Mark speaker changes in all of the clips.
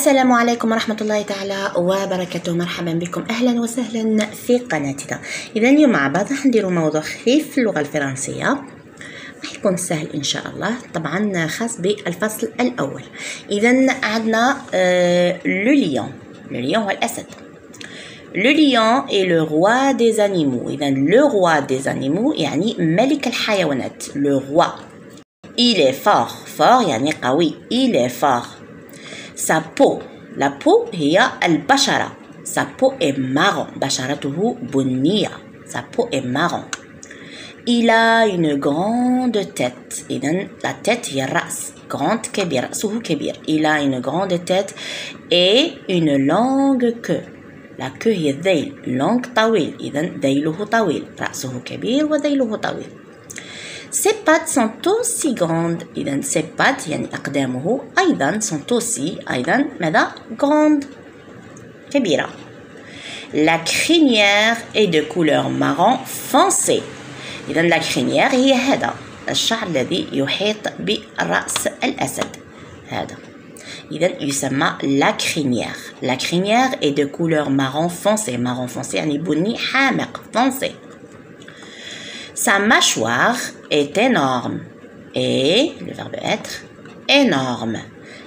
Speaker 1: السلام عليكم ورحمة الله تعالى وبركاته. مرحبا بكم، أهلا وسهلا في قناتنا. إذا اليوم مع بعض راح نديرو موضوع خفيف في اللغة الفرنسية، راح يكون سهل إن شاء الله، طبعا خاص بالفصل الأول. إذا عندنا لو ليون هو الأسد. Le lion est le roi des animaux. إذا le roi des animaux يعني ملك الحيوانات. Le roi. Il est fort يعني قوي. Il est fort. Sa peau. La peau هي البشرة. Sa peau est marron. بشرته بنية. Sa peau est marron. Il a une grande tête. إذا la tête هي الرأس. Grande كبير. رأسه كبير. Il a une grande tête et une longue queue. La queue هي الذيل. longue طويل. إذا ذيله طويل. رأسه كبير وذيله طويل. Ses pattes sont aussi grandes. إذا ses pattes يعني أقدامه أيضا sont aussi أيضا ماذا؟ grande كبيرة. La crinière est de couleur marron foncé. إذا la crinière هي هذا الشعر الذي يحيط برأس الأسد هذا. إذا يسمى la crinière. La crinière est de couleur marron foncé. Marron foncé يعني بني حامق foncé. Sa mâchoire est énorme. Et le verbe être énorme.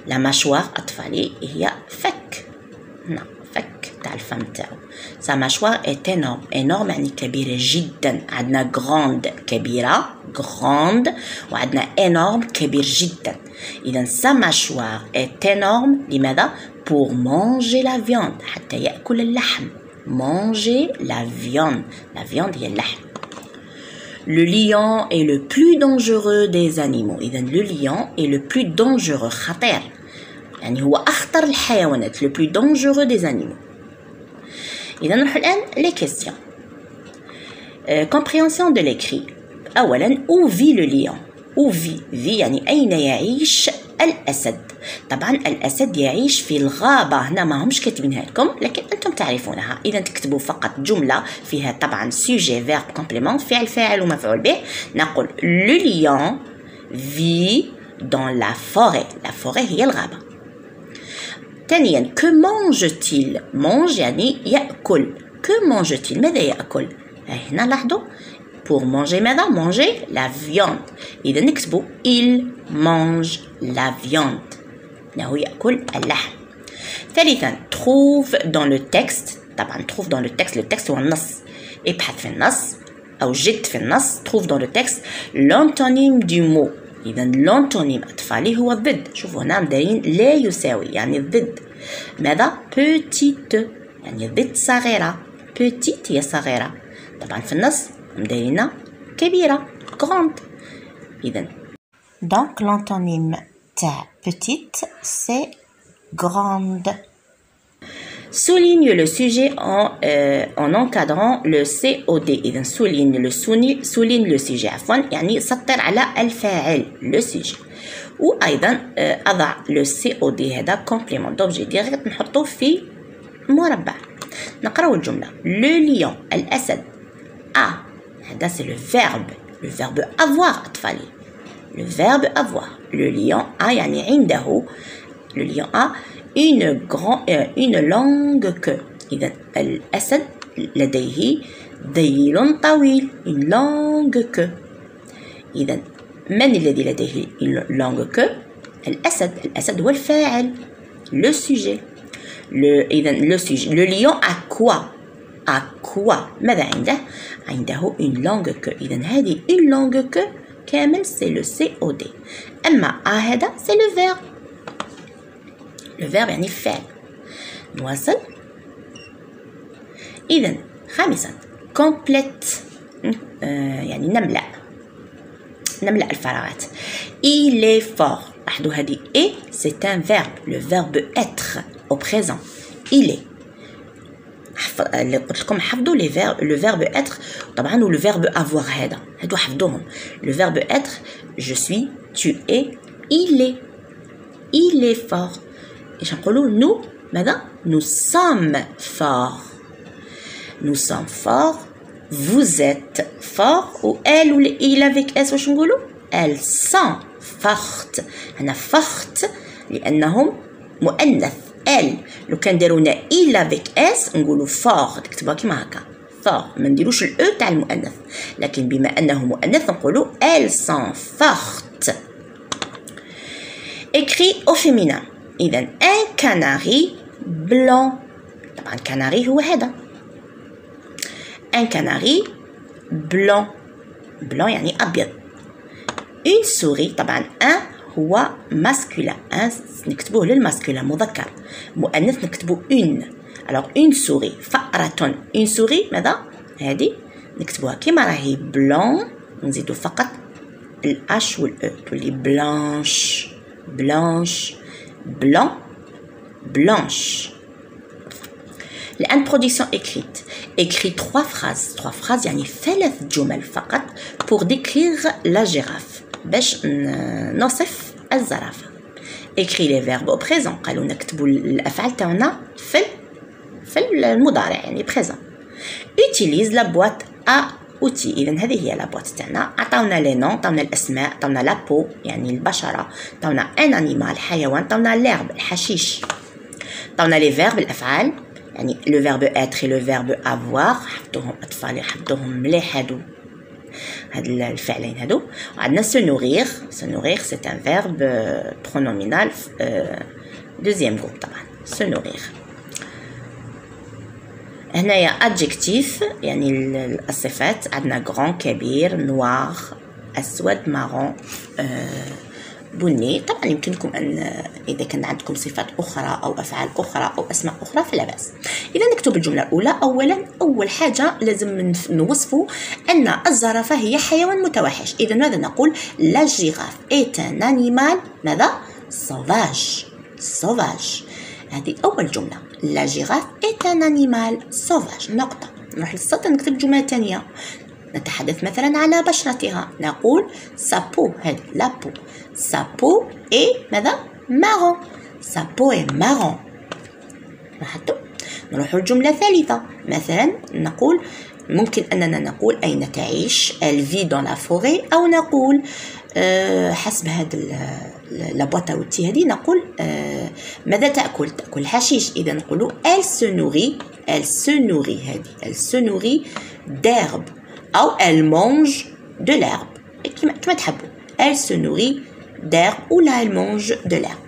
Speaker 1: La mâchoire أطفالي هي فك. نعم فك تاع الفم تاعو. Sa mâchoire est énorme. énorme يعني كبيرة جدا. عندنا grande كبيرة grande وعندنا énorme كبير جدا. إذا sa mâchoire est énorme. لماذا؟ pour manger la viande. حتى يأكل اللحم. manger la viande. La viande هي اللحم. Le lion est le plus dangereux des animaux. إذا le lion est le plus dangereux. خطير. يعني هو أخطر الحيوانات. Le plus dangereux des animaux. إذا نروح الآن les questions. Compréhension de l'écrit. أولا où vit le lion؟ où vit يعني أين يعيش الأسد؟ طبعا الأسد يعيش في الغابة. هنا ما همش كاتبينها لكم لكن أنتم تعرفونها. إذا تكتبوا فقط جملة فيها طبعا sujet verbe complément فعل فاعل ومفعول به. نقول le lion vit dans la forêt. la forêt هي الغابة. ثانيا que mange-t-il؟ mange يعني يأكل. que mange-t-il؟ ماذا يأكل؟ هنا لاحظوا pour manger ماذا؟ manger la viande. إذا نكتبوا il mange la viande. إنه يأكل اللحم. ثالثا trouve dans le texte. طبعا trouve dans le texte. le texte هو النص. ابحث في النص أو جد في النص. trouve dans le texte l'antonyme du mot. إذا l'antonyme أطفالي هو الضد. شوفوا هنا دايرين لا يساوي يعني الضد. ماذا؟ petite يعني ضد صغيرة. petite هي صغيرة. طبعا في النص مدايرين كبيرة grande. إذا donc l'antonyme تاع petite c'est grande. Souligne le sujet en encadrant le COD. إذا souligne le sujet عفوا يعني سطر على الفاعل le sujet. وأيضا أضع le COD هذا complément d'objet direct نحطه في مربع. نقرأ الجملة. le lion الأسد a هذا c'est le verbe avoir أطفالي. le verbe avoir. le lion a يعني عنده. le lion a une longue queue. إذا الأسد لديه ذيل طويل. une longue queue. إذا من الذي لديه une longue queue؟ الأسد هو الفاعل. le sujet. إذا le sujet. le lion a quoi؟ ماذا عنده؟ عنده une longue queue. إذا هذه une longue queue كامل c'est le COD. أما هذا c'est le verbe. le verbe يعني فعل. نواصل. إذا خامسا complète يعني نملأ الفراغات. il est fort. لاحظوا هذه et c'est un verbe. le verbe être au présent. il est. اللي قلت لكم حفظوا le verbe être طبعا و le verbe avoir هادو حفظوهم. le verbe être je suis, tu es, il est fort. ايش نقولوا؟ nous ماذا؟ nous sommes forts. nous sommes forts. vous êtes fort. و elle ou il avec s واش نقولوا؟ elles sont fortes. هنا fortes لأنهم مؤنث. ال. لو كان دارونا il avec s نقولوا fort، نكتبوها كيما هكا fort، ما نديروش الاو تاع المؤنث. لكن بما انه مؤنث نقولوا elles sont fortes. écrit au féminin. اذا un canari blanc. طبعا canari هو هذا. un canari blanc. blanc يعني ابيض. une souris. طبعا un هو ماسكولا، ان نكتبوه للماسكولا مذكر، مؤنث نكتبو اون. الوغ اون سوري فأرة. اون سوري ماذا؟ هذه نكتبوها كيما راهي بلون، نزيدو فقط الاش والاو تولي بلانش بلانش بلون بلانش. الآن برودكسيون écrite. écrit 3 phrases. 3 phrases يعني 3 جمل فقط pour décrire la girafe، باش نوصف الزرافة. écrit les verbes au présent. قالوا نكتبوا الأفعال تاعنا في المضارع يعني présent. utilise la boîte à outils. إذا هذه هي la boîte تاعنا. عطاونا لي نون، عطاونا الأسماء، عطاونا لا بو يعني البشرة، عطاونا ان انيمال حيوان، عطاونا ليرب الحشيش، عطاونا لي فيرب الأفعال يعني لو فيرب être et le verbe avoir. حفظوهم أطفالي، حفظوهم مليح هادو هاد الفعلين هادو. وعندنا se nourrir. se nourrir c'est un verbe pronominal deuxième groupe طبعا se nourrir. هنايا adjectif يعني الصفات. عندنا grand كبير، noir أسود، marron بني. طبعا يمكنكم أن إذا كان عندكم صفات أخرى أو أفعال أخرى أو أسماء أخرى فلا بأس. إذا نكتب الجملة الأولى. أولا أول حاجة لازم نوصفوا أن الزرافة هي حيوان متوحش. إذا ماذا نقول؟ لا جيراف est un animal ماذا؟ sauvage. sauvage هذه أول جملة. لا جيراف est un animal sauvage. نقطة. نروح للسطر نكتب الجملة الثانية. نتحدث مثلا على بشرتها، نقول sa peau. هذه la peau. sa peau est ماذا؟ marron. sa peau est marron. لاحظتوا؟ نروح الجملة الثالثة. مثلا نقول ممكن أننا نقول أين تعيش؟ elle vit dans la forêt. أو نقول حسب هذا لابواط اوتي هذه نقول ماذا تأكل؟ تأكل حشيش. إذا نقولوا elle se nourrit. elle se nourrit هذه elle se nourrit d'herbe أو elle mange de l'herbe كما تحبوا. elle se nourrit d'herbe ولا elle mange de l'herbe.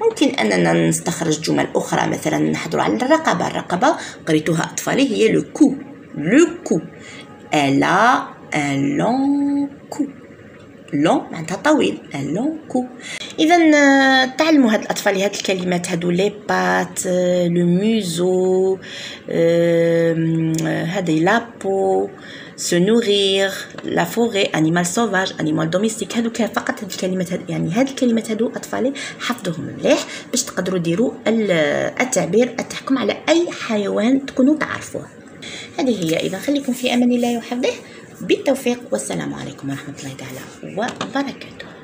Speaker 1: ممكن أننا نستخرج جمل أخرى. مثلا نحضر على الرقبة. الرقبة قريتوها أطفالي هي le cou. le cou. elle a un long cou. long معناتها طويل. un long cou. إذا تعلموا هاد الأطفال هاد الكلمات هادو لي بات لو ميزو هذه لا بو se nourrir la forêt animal sauvage animal domestique. هادو فقط هاد الكلمات يعني هاد الكلمات هادو أطفالي حفظوهم مليح باش تقدروا ديروا التعبير التحكم على أي حيوان تكونوا تعرفوه. هذه هي. إذا خليكم في أمان الله وحفظه. بالتوفيق والسلام عليكم ورحمة الله تعالى وبركاته.